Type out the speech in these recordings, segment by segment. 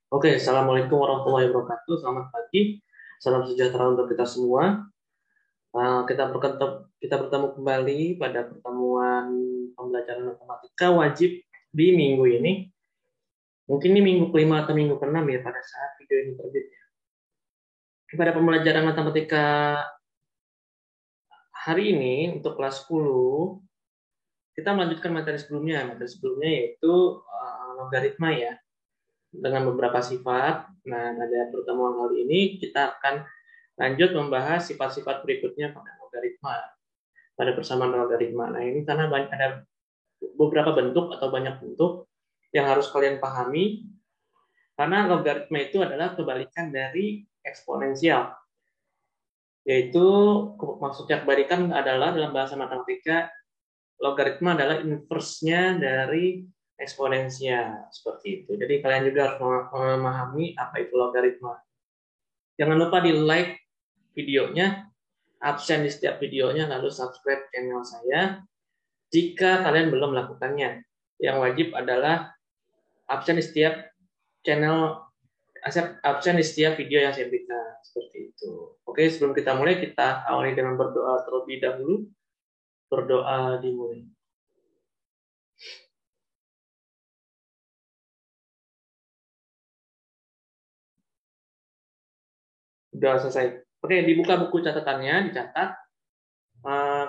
Oke, Assalamualaikum warahmatullahi wabarakatuh. Selamat pagi, salam sejahtera untuk kita semua. Kita bertemu kembali pada pertemuan pembelajaran matematika wajib di minggu ini. Mungkin ini minggu kelima atau minggu keenam ya pada saat video ini terbit. Pada pembelajaran matematika hari ini untuk kelas 10, kita melanjutkan materi sebelumnya. Materi sebelumnya yaitu logaritma ya, dengan beberapa sifat. Nah, pada pertemuan kali ini kita akan lanjut membahas sifat-sifat berikutnya pada logaritma, pada persamaan logaritma. Nah, ini karena ada beberapa bentuk atau banyak bentuk yang harus kalian pahami, karena logaritma itu adalah kebalikan dari eksponensial. Yaitu, maksudnya kebalikan adalah dalam bahasa matematika, logaritma adalah inverse-nya dari eksponensial, seperti itu. Jadi kalian juga harus memahami apa itu logaritma. Jangan lupa di like videonya, absen di setiap videonya, lalu subscribe channel saya jika kalian belum melakukannya. Yang wajib adalah absen di setiap channel, absen di setiap video yang saya berikan, seperti itu. Oke, sebelum kita mulai, kita awali dengan berdoa terlebih dahulu. Berdoa dimulai. Sudah selesai. Oke, dibuka buku catatannya, dicatat.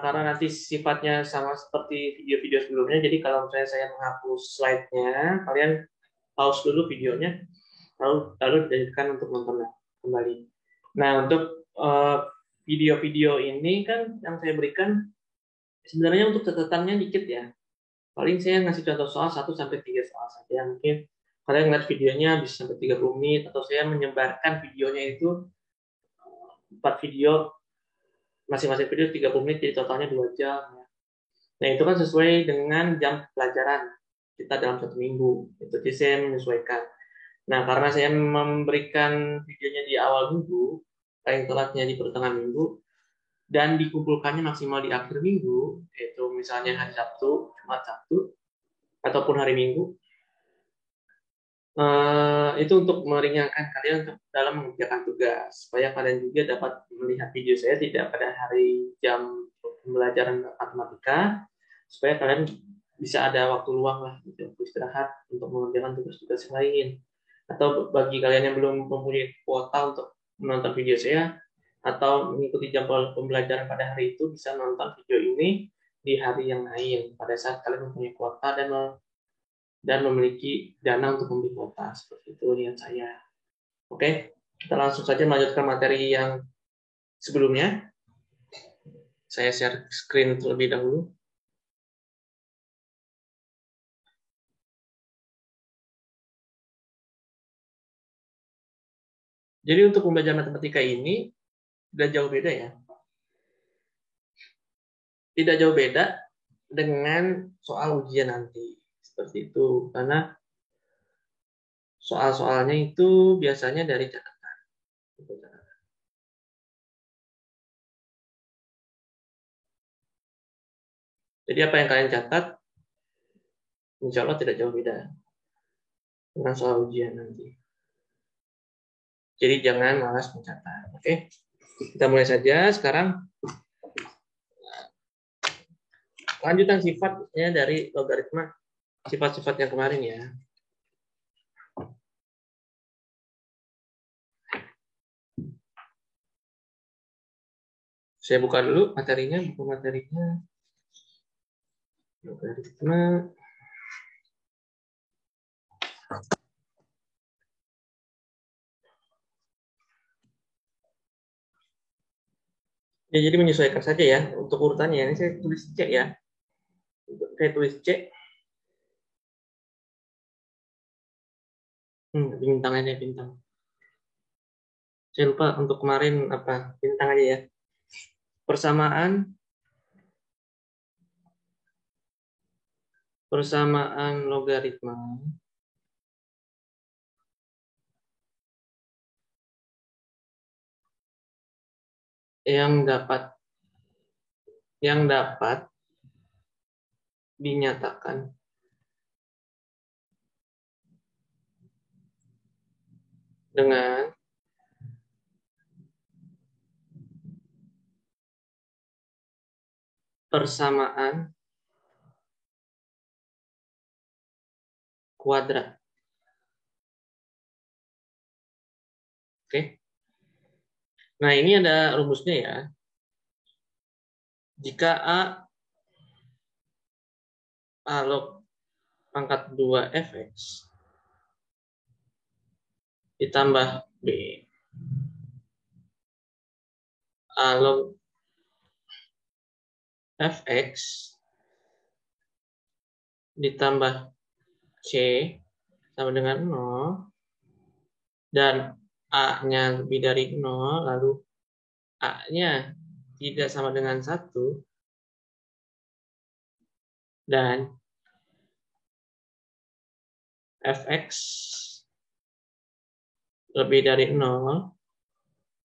Karena nanti sifatnya sama seperti video-video sebelumnya, jadi kalau misalnya saya menghapus slide-nya, kalian pause dulu videonya, lalu dijadikan untuk nonton kembali. Nah, untuk video-video ini kan yang saya berikan sebenarnya untuk catatannya dikit ya. Paling saya ngasih contoh soal 1-3 soal saja. Mungkin kalian ngeliat videonya bisa sampai 30 menit, atau saya menyebarkan videonya itu 4 video, masing-masing video 30 menit, jadi totalnya 2 jam. Nah, itu kan sesuai dengan jam pelajaran kita dalam 1 minggu. Itu jadi saya menyesuaikan. Nah, karena saya memberikan videonya di awal minggu, paling telatnya di pertengahan minggu, dan dikumpulkannya maksimal di akhir minggu, yaitu misalnya hari Sabtu, Jumat Sabtu, ataupun hari Minggu, itu untuk meringankan kalian untuk dalam mengerjakan tugas, supaya kalian juga dapat melihat video saya tidak pada hari jam pembelajaran matematika, supaya kalian bisa ada waktu luang lah, gitu, untuk istirahat, untuk mengerjakan tugas-tugas yang lain. Atau bagi kalian yang belum mempunyai kuota untuk menonton video saya atau mengikuti jam pembelajaran pada hari itu, bisa nonton video ini di hari yang lain pada saat kalian mempunyai kuota dan memiliki dana untuk membeli kuota. Seperti itu niat saya. Oke, kita langsung saja melanjutkan materi yang sebelumnya. Saya share screen terlebih dahulu. Jadi untuk pembelajaran matematika ini tidak jauh beda ya. Tidak jauh beda dengan soal ujian nanti. Seperti itu. Karena soal-soalnya itu biasanya dari catatan. Jadi apa yang kalian catat, insya Allah tidak jauh beda dengan soal ujian nanti. Jadi jangan malas mencatat. Oke, kita mulai saja sekarang. Lanjutan sifatnya dari logaritma, sifat-sifat yang kemarin ya. Saya buka dulu materinya, buku materinya. Logaritma. Ya, jadi menyesuaikan saja ya untuk urutannya. Ini saya tulis C ya. Saya tulis C. Bintangnya bintang. Saya lupa untuk kemarin apa, bintang aja ya. Persamaan logaritma yang dapat dinyatakan dengan persamaan kuadrat. Oke. Nah, ini ada rumusnya ya. Jika A log pangkat 2 fx ditambah B A log fx ditambah C sama dengan 0 dan A-nya lebih dari 0, lalu A-nya tidak sama dengan 1, dan fx lebih dari 0,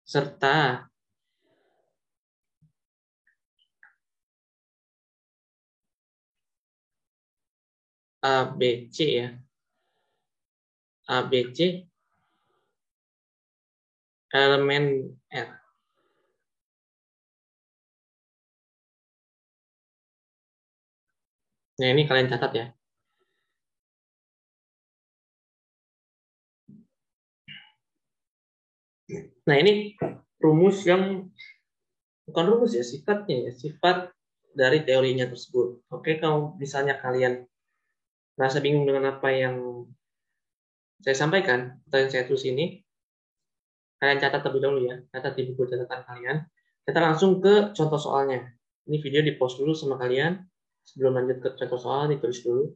serta ABC ya. ABC elemen R. Nah, ini kalian catat ya. Nah, ini rumus yang bukan rumus ya, sifatnya ya, sifat dari teorinya tersebut. Oke, kalau misalnya kalian merasa bingung dengan apa yang saya sampaikan atau yang saya tulis ini, kalian catat terlebih dahulu ya, catat di buku catatan kalian. Kita langsung ke contoh soalnya. Ini video di pause dulu sama kalian. Sebelum lanjut ke contoh soal, ditulis dulu.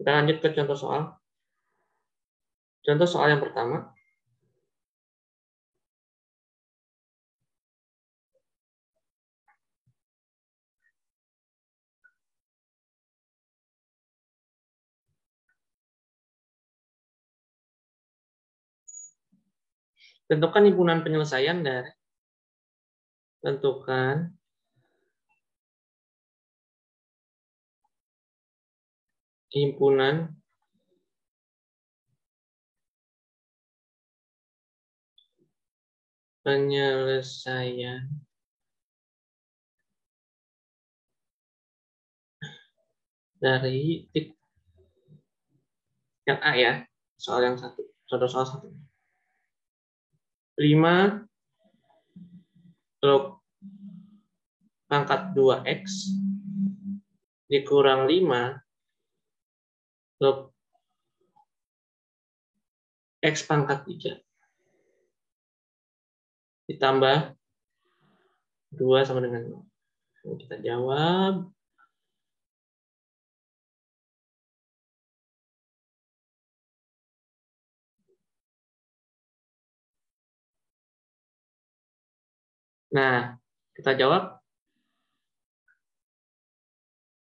Kita lanjut ke contoh soal. Contoh soal yang pertama. Tentukan himpunan penyelesaian dari tentukan himpunan penyelesaian dari yang A ya, soal yang satu, contoh soal satu. 5 log pangkat 2x dikurang 5 log x pangkat 3 ditambah 2 sama dengan 0. Kita jawab. Nah, kita jawab.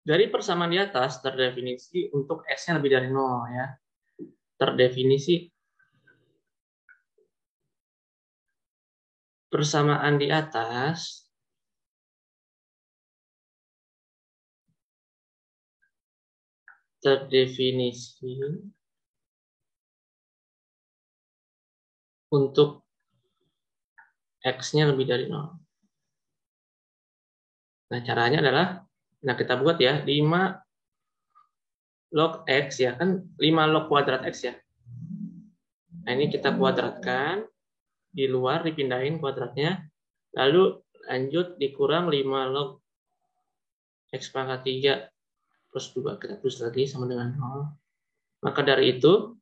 Dari persamaan di atas terdefinisi untuk x-nya lebih dari 0 ya. Terdefinisi persamaan di atas terdefinisi untuk x-nya lebih dari 0. Nah, caranya adalah, nah kita buat ya, 5 log x ya, kan 5 log kuadrat x ya. Nah, ini kita kuadratkan, di luar dipindahin kuadratnya, lalu lanjut dikurang 5 log x pangkat 3 plus 2, kita tulis lagi sama dengan 0. Maka dari itu,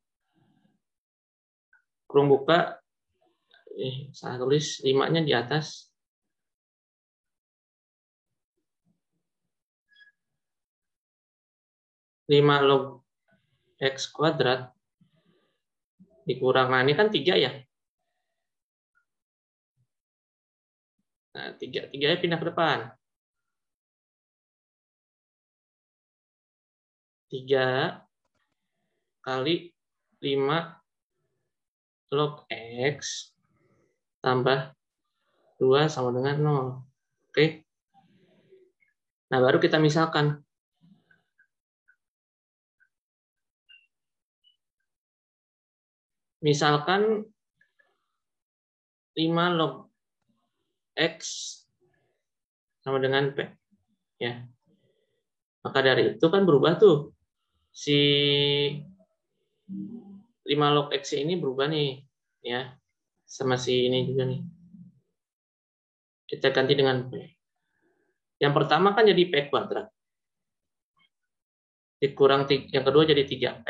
kurung buka, saya tulis 5-nya di atas. 5 log x kuadrat dikurang, nah ini kan 3 ya. Nah, 3-nya pindah ke depan. 3 kali 5 log x tambah 2 sama dengan 0. Oke. Nah, baru kita misalkan. Misalkan 5 log X sama dengan P. Ya. Maka dari itu kan berubah tuh. Si 5 log X ini berubah nih. Ya. Sama si ini juga nih. Kita ganti dengan P. Yang pertama kan jadi P kuadrat. Dikurang yang kedua jadi 3P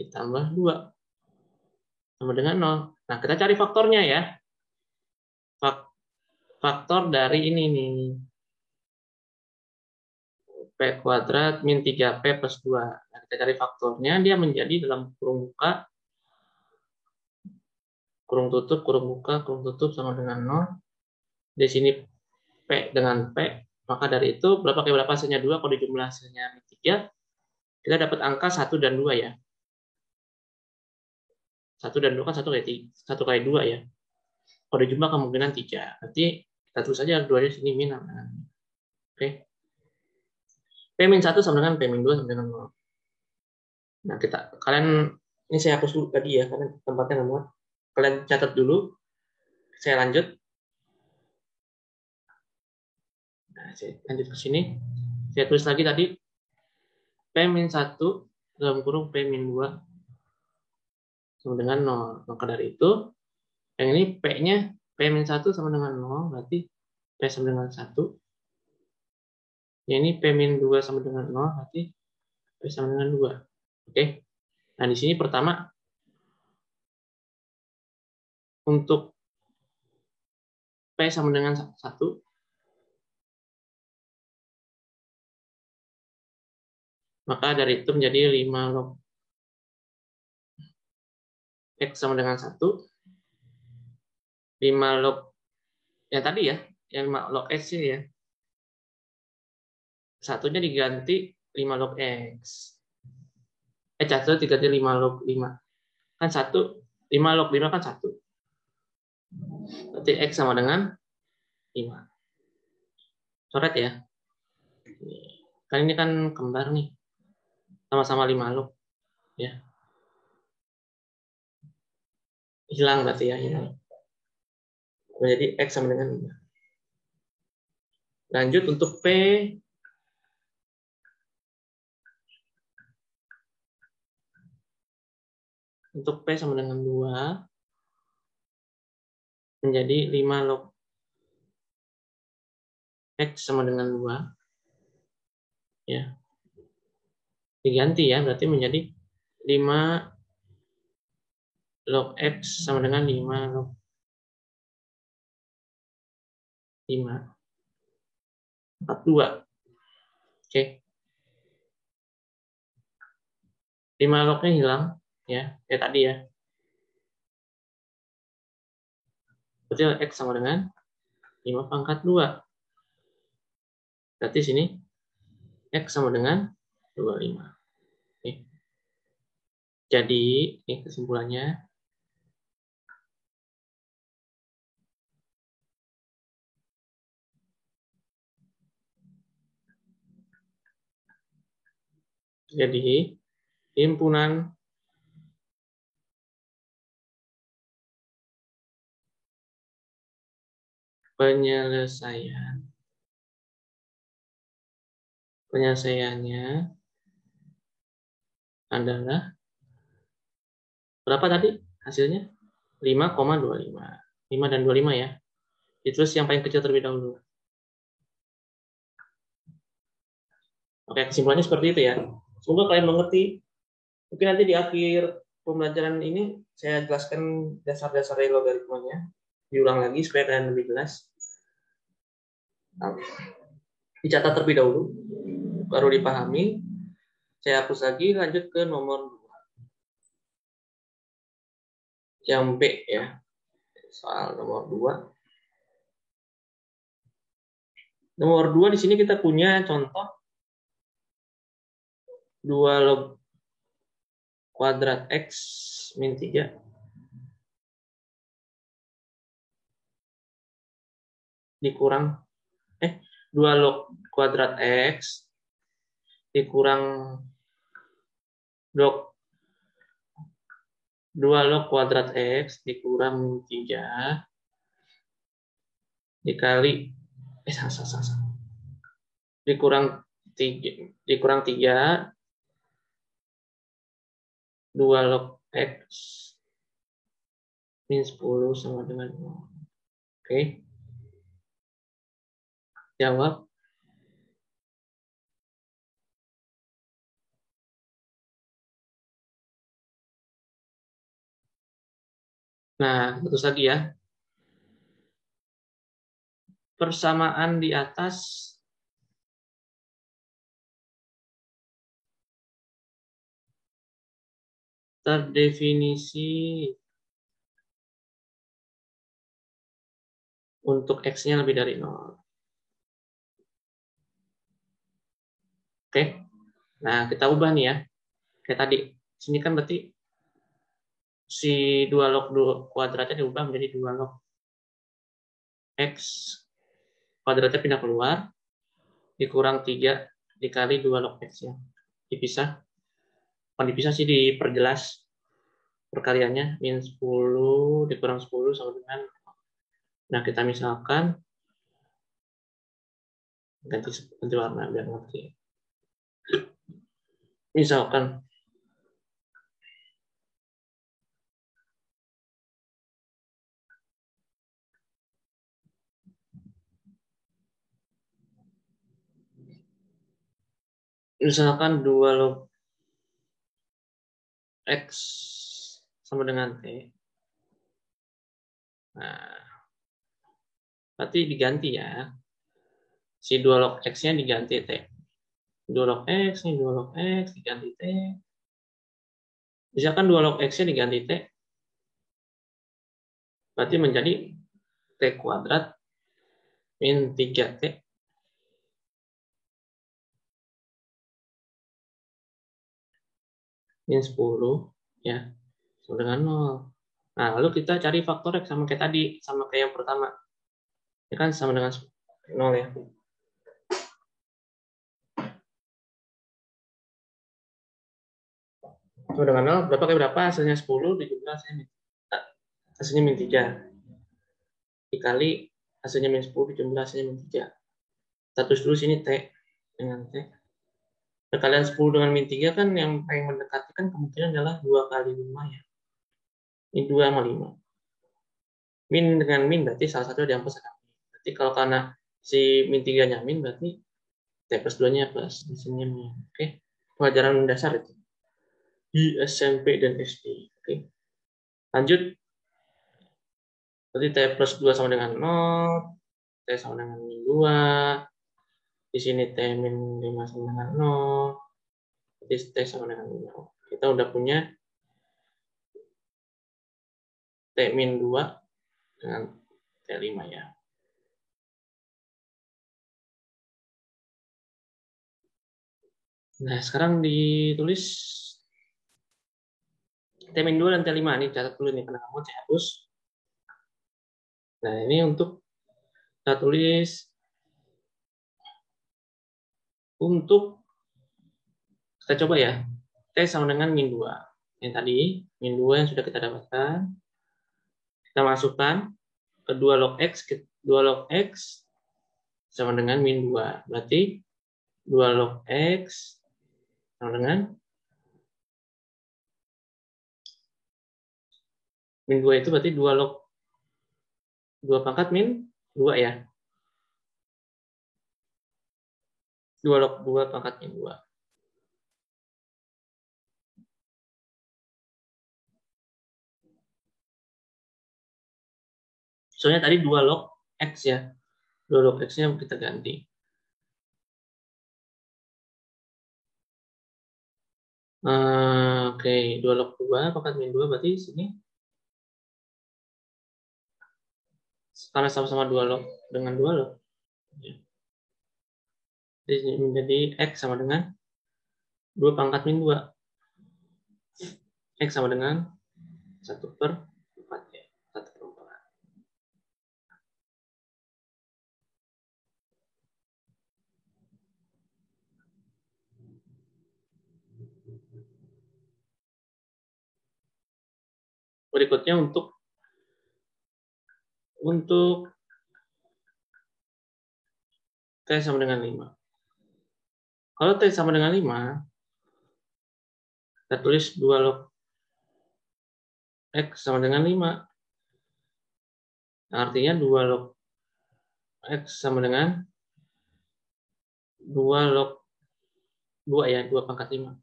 ditambah 2 sama dengan 0. Nah, kita cari faktornya ya. Faktor dari ini nih. P kuadrat min 3P plus 2. Nah, kita cari faktornya, dia menjadi dalam kurung buka, kurung tutup sama dengan 0. Di sini P dengan P, maka dari itu berapa kali berapa hasilnya 2, kalau dijumlah hasilnya 3, kita dapat angka 1 dan 2 ya. 1 dan 2 kan 1 kali 2 ya. Kalau dijumlah kemungkinan 3. Berarti kita tulis saja 2 di sini min. Oke. P-1 sama dengan P-2 sama dengan 0. Nah, kalian, ini saya hapus dulu tadi ya, karena tempatnya nggak muat. Kalian catat dulu, saya lanjut. Nah, saya lanjut ke sini. Saya tulis lagi tadi, P-1 dalam kurung P-2 sama dengan 0. Maka dari itu, yang ini P-nya, P-1 sama dengan 0, berarti P sama dengan 1. Yang ini P-2 sama dengan 0, berarti P sama dengan 2. Oke. Nah, di sini pertama, untuk P sama dengan 1, maka dari itu menjadi 5 log X sama dengan 1. 5 log, yang tadi ya, yang 5 log X ini ya. Satunya diganti 5 log X. Satu diganti 5 log 5. Kan 5 log 5 kan 1. Berarti X sama dengan 5. Coret ya. Kan ini kan kembar nih. Sama-sama 5 log. Ya. Hilang berarti ya. Hilang. Menjadi X sama dengan 5. Lanjut untuk P. Untuk P sama dengan 2. Menjadi 5 log X sama dengan 2. Ya. Diganti ya, berarti menjadi 5 log X sama dengan 5 log 5. 42. Oke. 5 lognya hilang. Ya, kayak tadi ya. Berarti X sama dengan 5 pangkat 2. Berarti sini X sama dengan 25. Oke. Jadi, ini kesimpulannya. Jadi, himpunan penyelesaiannya adalah berapa tadi hasilnya? 5,25. 5 dan 25 ya. Terus yang paling kecil terlebih dahulu. Oke, kesimpulannya seperti itu ya. Semoga kalian mengerti. Mungkin nanti di akhir pembelajaran ini saya jelaskan dasar-dasar logaritmanya. Diulang lagi supaya kalian lebih jelas. Dicatat terlebih dahulu, baru dipahami. Saya hapus lagi, lanjut ke nomor 2. Yang B ya. Soal nomor 2. Nomor 2 di sini kita punya contoh 2 log kuadrat X min 3 dikurang 2 log kuadrat X dikurang log 2 log kuadrat X dikurang 3 dikali dikurang 3 2 log X min 10 sama dengan 0. Oke. Jawab. Nah, terus lagi ya. Persamaan di atas terdefinisi untuk X-nya lebih dari 0. Oke. Nah, kita ubah nih ya. Kayak tadi. Sini kan berarti si 2 log 2 kuadratnya diubah menjadi 2 log X kuadratnya pindah keluar, dikurang 3 dikali 2 log X-nya. Dipisah. Bukan dipisah sih, diperjelas perkaliannya. Min 10 dikurang 10 sama dengan. Nah, kita misalkan ganti warna biar ngerti. Misalkan misalkan 2 log X sama dengan T. Nah, berarti diganti ya. Si 2 log X-nya diganti T. 2 log X, nih 2 log X diganti T. Misalkan 2 log X-nya diganti T. Berarti menjadi T kuadrat min 3T min 10 ya sama dengan 0. Nah, lalu kita cari faktor X sama kayak tadi, sama kayak yang pertama. Ya kan sama dengan 0 ya. Sama dengan 0, berapa kali berapa? Hasilnya 10 dijumlah hasilnya min 3. Dikali hasilnya min 10 dijumlah hasilnya min 3. Status dulu sini T dengan T. Perkalian 10 dengan min 3 kan yang paling mendekati kan kemungkinan adalah 2 kali 5 ya. Ini 2 sama 5. Min dengan min berarti salah satu diambil sama min. Berarti kalau karena si min 3-nya min berarti T plus 2-nya plus. Di sini min. Oke. Pelajaran dasar itu. Di SMP dan SD. Oke. Lanjut. Berarti T plus 2 sama dengan 0. T sama dengan min 2. Di sini T min 5 sama dengan 0. Berarti T sama dengan 0. Kita udah punya T min 2 dengan T5 ya. Nah, sekarang ditulis T min 2 dan T5. Ini catat dulu nih, karena kamu saya hapus. Nah, ini untuk kita tulis untuk kita coba ya. T sama dengan min 2. Yang tadi, min 2 yang sudah kita dapatkan. Kita masukkan ke 2 log X. 2 log X sama dengan min 2. Berarti 2 log X sama dengan min 2 itu berarti 2 log 2 pangkat min 2 ya. 2 log 2 pangkat min 2. Soalnya tadi 2 log X ya. 2 log X-nya kita ganti. Oke, 2 log 2 pangkat min 2 berarti sini karena sama-sama 2 log dengan 2 log. Jadi menjadi X sama dengan 2 pangkat min 2. X sama dengan 1/4 ya. 1/4. berikutnya untuk T sama dengan 5. Kalau T sama dengan 5, kita tulis 2 log X sama dengan 5. Artinya 2 log X sama dengan 2 log 2 ya, 2 pangkat 5.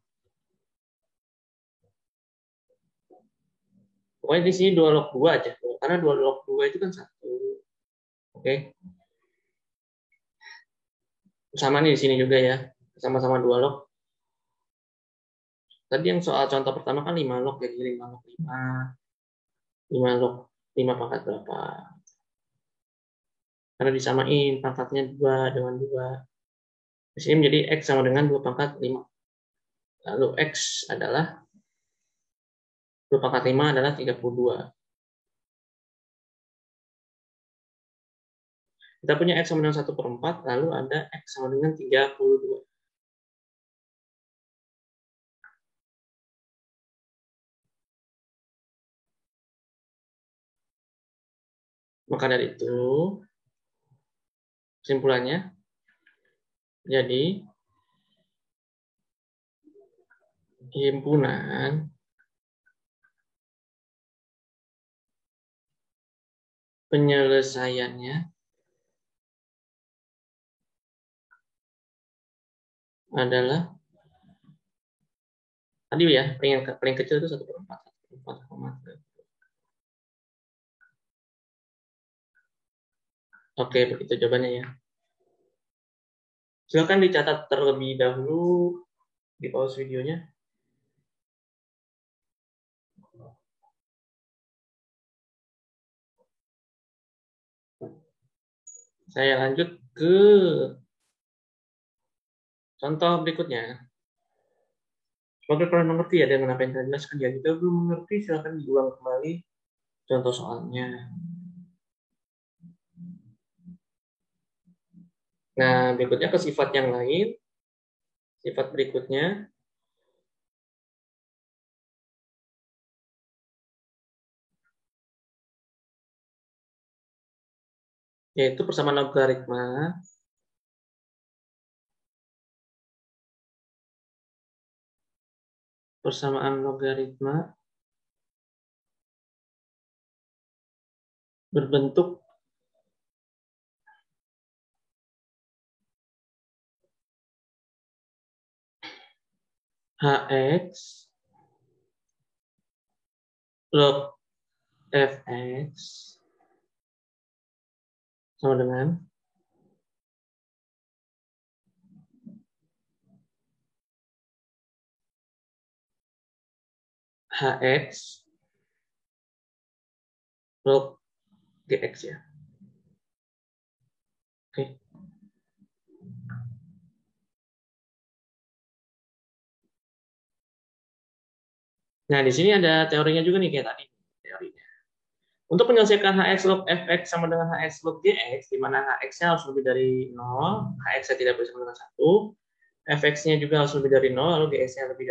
Pokoknya di sini 2 log 2 aja, karena 2 log 2 itu kan 1. Oke. Sama nih di sini juga ya, sama-sama 2 log. Tadi yang soal contoh pertama kan 5 log, jadi 5 log 5. 5 log 5 pangkat berapa? Karena disamain pangkatnya 2 dengan 2. Di sini menjadi X sama dengan 2 pangkat 5. Lalu X adalah 2 pangkat 5 adalah 32. Kita punya X sama dengan 1/4, lalu ada X sama dengan 32. Maka dari itu, kesimpulannya, jadi himpunan penyelesaiannya adalah tadi ya, paling kecil itu 1/4. Oke, begitu jawabannya ya. Silakan dicatat terlebih dahulu, di pause videonya. Saya lanjut ke contoh berikutnya. Semoga kalian mengerti ya dengan apa yang saya jelaskan. Ya, kita belum mengerti, silakan diulang kembali contoh soalnya. Nah, berikutnya ke sifat yang lain. Sifat berikutnya yaitu persamaan logaritma berbentuk Hx log Fx sama dengan Hx log Gx ya. Oke. Nah, di sini ada teorinya juga nih kayak tadi. Teorinya. Untuk menyelesaikan Hx log Fx sama dengan Hx log Gx, di mana Hx-nya harus lebih dari 0, Hx-nya tidak boleh sama dengan 1, Fx-nya juga harus lebih dari 0, lalu Gx-nya lebih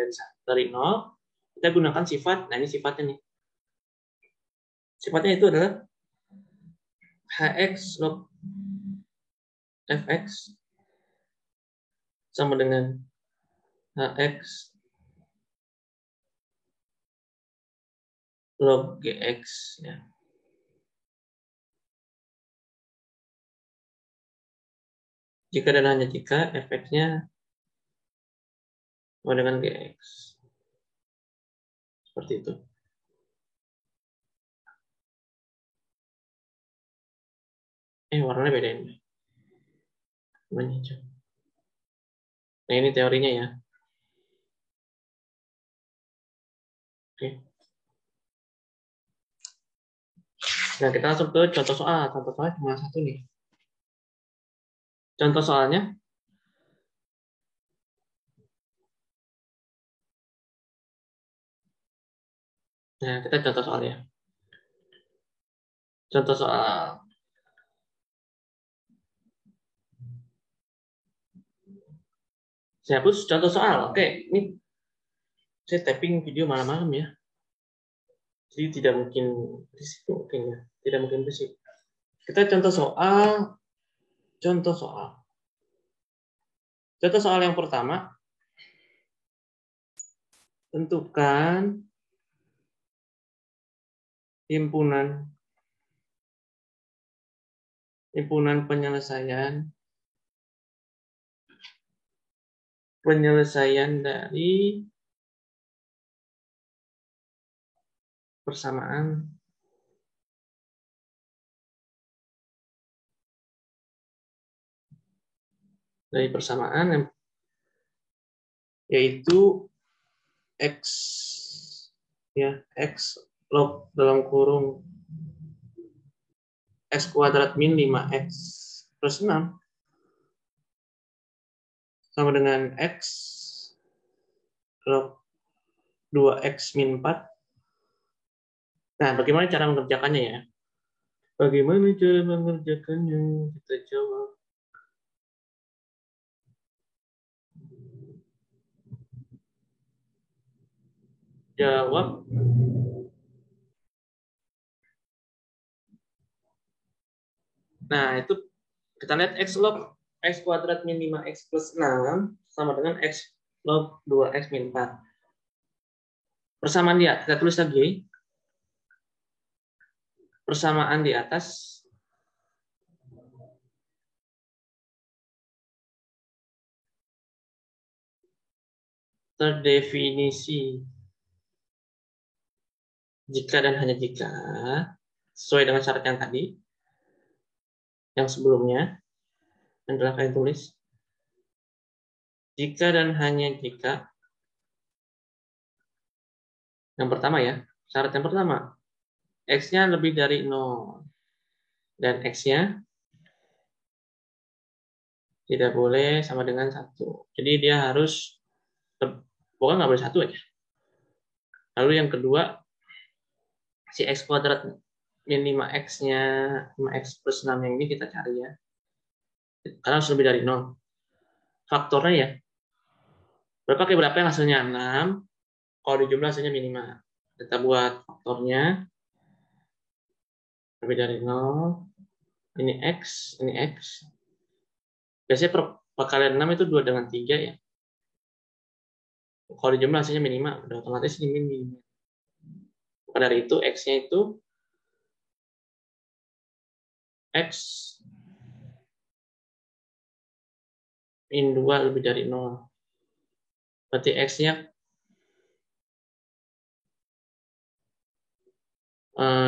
dari 0, kita gunakan sifat, nah ini sifatnya nih. Sifatnya itu adalah Hx log Fx sama dengan Hx log Gx ya. Jika dan hanya jika Fx-nya sama dengan Gx. Seperti itu. Warnanya beda ini. Warnanya hijau. Nah, ini teorinya ya. Oke. Nah, kita langsung ke contoh soal. Contoh soalnya cuma satu nih. Contoh soalnya. Nah, kita contoh soalnya. Contoh soal. Saya hapus contoh soal. Oke, ini saya tapping video malam-malam ya. Jadi tidak mungkin berisik mungkin ya. Tidak mungkin berisik. Kita contoh soal. Contoh soal. Contoh soal yang pertama. Tentukan himpunan penyelesaian dari persamaan yaitu x ya, x log dalam kurung x kuadrat min 5x plus 6 sama dengan x log 2x min 4. Nah, bagaimana cara mengerjakannya ya? Bagaimana cara mengerjakannya? Kita jawab. Nah, itu kita lihat x log x kuadrat min 5x plus 6 sama dengan x log 2x min 4. Persamaan dia, kita tulis lagi. Persamaan di atas terdefinisi jika dan hanya jika sesuai dengan syarat yang tadi, yang sebelumnya, yang telah kalian tulis. Jika dan hanya jika, yang pertama ya, syarat yang pertama, x-nya lebih dari 0 dan x-nya tidak boleh sama dengan 1. Jadi dia harus, pokoknya nggak boleh 1 aja. Lalu yang kedua, si x kuadrat min 5x-nya, 5x plus 6 yang ini kita cari ya. Karena harus lebih dari 0. Faktornya ya, berapa kali berapa yang hasilnya 6, kalau dijumlah hasilnya minimal. Kita buat faktornya, lebih dari 0, ini x, ini x. Biasanya perkalian 6 itu 2 dengan 3 ya. Kalau dijumlah hasilnya minimal, udah otomatis ini minimal. Maka dari itu, x-nya itu x min 2 lebih dari 0. Berarti x-nya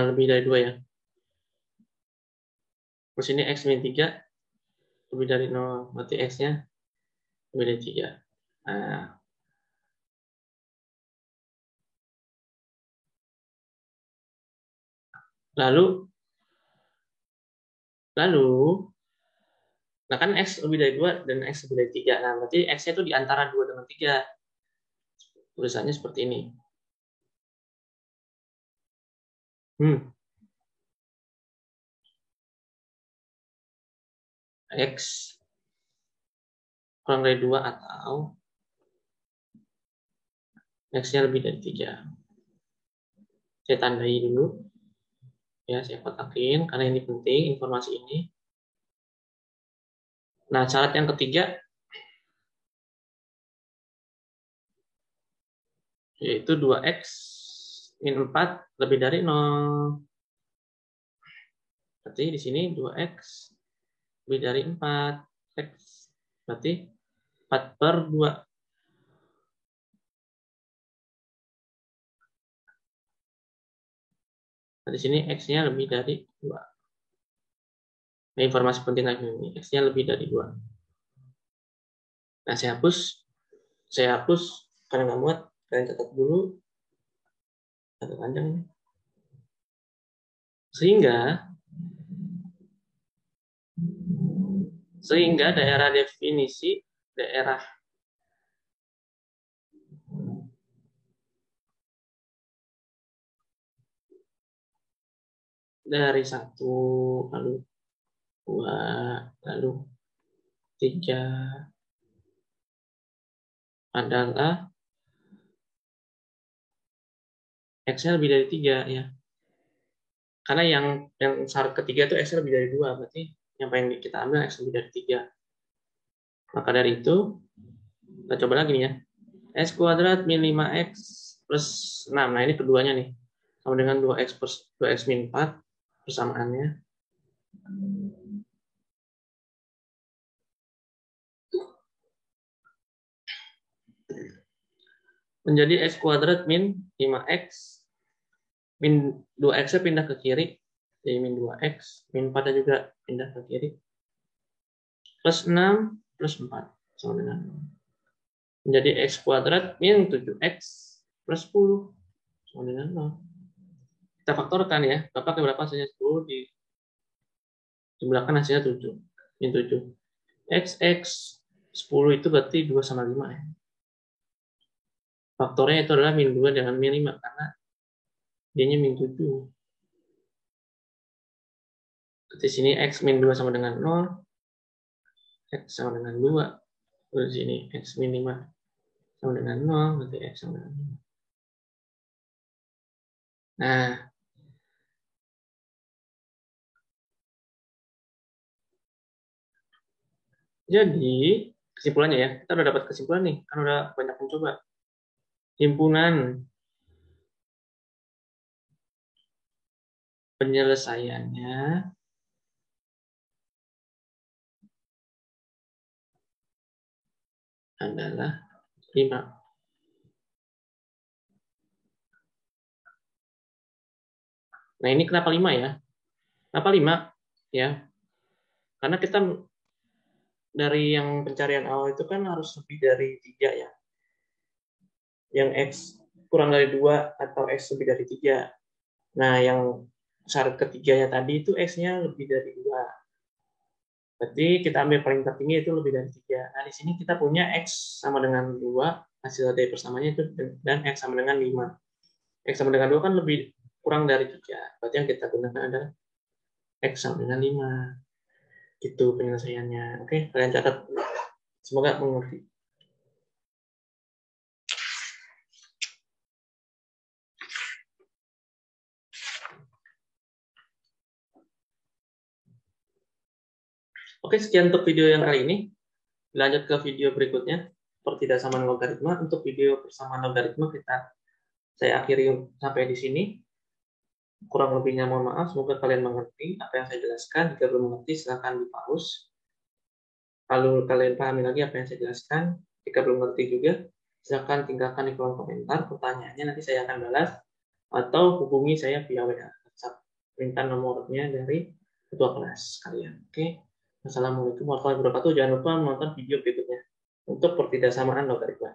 lebih dari 2 ya. Terus ini x min 3 lebih dari 0. Berarti x-nya lebih dari 3. Nah, lalu nah kan x lebih dari 2 dan x lebih dari 3. Nah, berarti x-nya itu di antara 2 dengan 3. Tulisannya seperti ini. X kurang dari 2 atau X-nya lebih dari 3. Saya tandai dulu. Ya, saya kotakin karena ini penting informasi ini. Nah, syarat yang ketiga yaitu 2x min 4 lebih dari 0. Berarti di sini 2x lebih dari 4. X berarti 4/2. Nah, di sini x-nya lebih dari 2. Nah, informasi penting lagi ini, x-nya lebih dari 2. Nah, saya hapus karena nggak muat. Kalian catat dulu. Agak panjang ini. Sehingga daerah definisi daerah dari 1 lalu 2 lalu 3 adalah X-nya lebih dari 3 ya. Karena yang syarat ketiga itu X lebih dari 2, berarti yang paling kita ambil X lebih dari 3. Maka dari itu, kita coba lagi nih ya. X kuadrat min 5X plus 6. Nah, ini keduanya nih. Sama dengan 2X plus 2X min 4. Persamaannya. Menjadi X kuadrat min 5X. Min 2X-nya pindah ke kiri. Jadi min 2X. Min 4-nya juga pindah ke kiri. Plus 6 plus 4. Sama dengan 0. Menjadi X kuadrat min 7X plus 10. Sama dengan 0. Kita faktorkan ya. Bapak berapa hasilnya? 10 dijumlahkan hasilnya 7. Min 7. X 10 itu berarti 2 sama 5 ya. Faktornya itu adalah min 2 dengan min 5 karena dia-nya min 7. Di sini X min 2 sama dengan 0. X sama dengan 2. Di sini X min 5 sama dengan 0. Berarti X sama dengan 5. Nah, jadi kesimpulannya ya, kita udah dapat kesimpulan nih, kan udah banyak mencoba. Himpunan penyelesaiannya adalah 5. Nah, ini kenapa 5 ya? Kenapa 5? Ya, karena kita dari yang pencarian awal itu kan harus lebih dari 3 ya. Yang X kurang dari 2 atau X lebih dari 3. Nah, yang syarat ketiganya tadi itu X-nya lebih dari 2. Berarti kita ambil paling tertinggi itu lebih dari 3. Nah, di sini kita punya X sama dengan 2, hasil dari persamanya itu, dan X sama dengan 5. X sama dengan 2 kan lebih kurang dari 3. Berarti yang kita gunakan adalah X sama dengan 5. Gitu penyelesaiannya. Oke, kalian catat. Semoga mengerti. Oke, sekian untuk video yang kali ini. Lanjut ke video berikutnya, pertidaksamaan logaritma. Untuk video persamaan logaritma saya akhiri sampai di sini. Kurang lebihnya mohon maaf, semoga kalian mengerti apa yang saya jelaskan. Jika belum mengerti, silahkan di-pause. Kalau kalian pahami lagi apa yang saya jelaskan, jika belum mengerti juga, silahkan tinggalkan di kolom komentar pertanyaannya, nanti saya akan balas, atau hubungi saya via WA. Minta nomornya dari ketua kelas kalian. Oke. Wassalamualaikum warahmatullahi wabarakatuh. Jangan lupa menonton video berikutnya untuk pertidaksamaan logaritma.